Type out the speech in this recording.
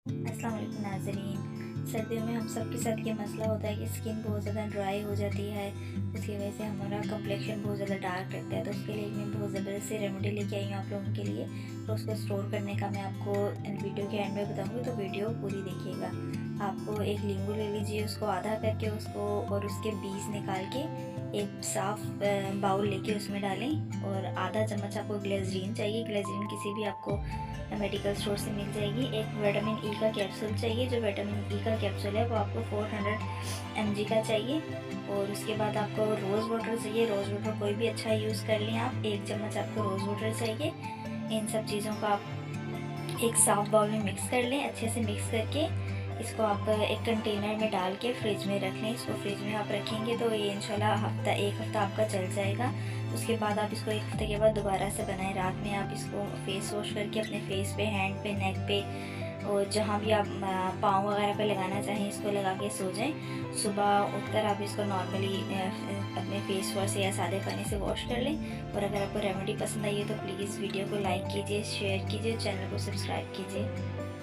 अस्सलाम वालेकुम नाज़रीन। सर्दियों में हम सब के साथ ये मसला होता है कि स्किन बहुत ज़्यादा ड्राई हो जाती है। उसकी वजह से हमारा कम्प्लेक्शन बहुत ज़्यादा डार्क रहता है। तो उसके लिए मैं बहुत ज़बरदस्त सी रेमेडी लेके आई हूँ आप लोगों के लिए। तो उसको स्टोर करने का मैं आपको वीडियो के एंड में बताऊँगी, तो वीडियो पूरी देखिएगा। आपको एक नींबू ले लीजिए, उसको आधा करके उसको और उसके बीज निकाल के एक साफ़ बाउल लेके उसमें डालें। और आधा चम्मच आपको ग्लिसरीन चाहिए। ग्लिसरीन किसी भी आपको मेडिकल स्टोर से मिल जाएगी। एक विटामिन ई का कैप्सूल चाहिए। जो विटामिन ई का कैप्सूल है वो आपको 400 mg का चाहिए। और उसके बाद आपको रोज़ वाटर चाहिए। रोज़ वाटर कोई भी अच्छा यूज़ कर लें आप। एक चम्मच आपको रोज़ वाटर चाहिए। इन सब चीज़ों को आप एक साफ बाउल में मिक्स कर लें। अच्छे से मिक्स करके इसको आप एक कंटेनर में डाल के फ्रिज में रख लें। इसको फ्रिज में आप रखेंगे तो ये इंशाल्लाह एक हफ़्ता आपका चल जाएगा। उसके बाद आप इसको एक हफ़्ते के बाद दोबारा से बनाएं। रात में आप इसको फेस वॉश करके अपने फेस पे, हैंड पे, नेक पे और जहाँ भी आप पाँव वगैरह पे लगाना चाहें इसको लगा के सो जाएं। सुबह उठकर आप इसको नॉर्मली अपने फेस वॉश या सादे पानी से वॉश कर लें। और अगर आपको रेमेडी पसंद आई है तो प्लीज़ वीडियो को लाइक कीजिए, शेयर कीजिए, चैनल को सब्सक्राइब कीजिए।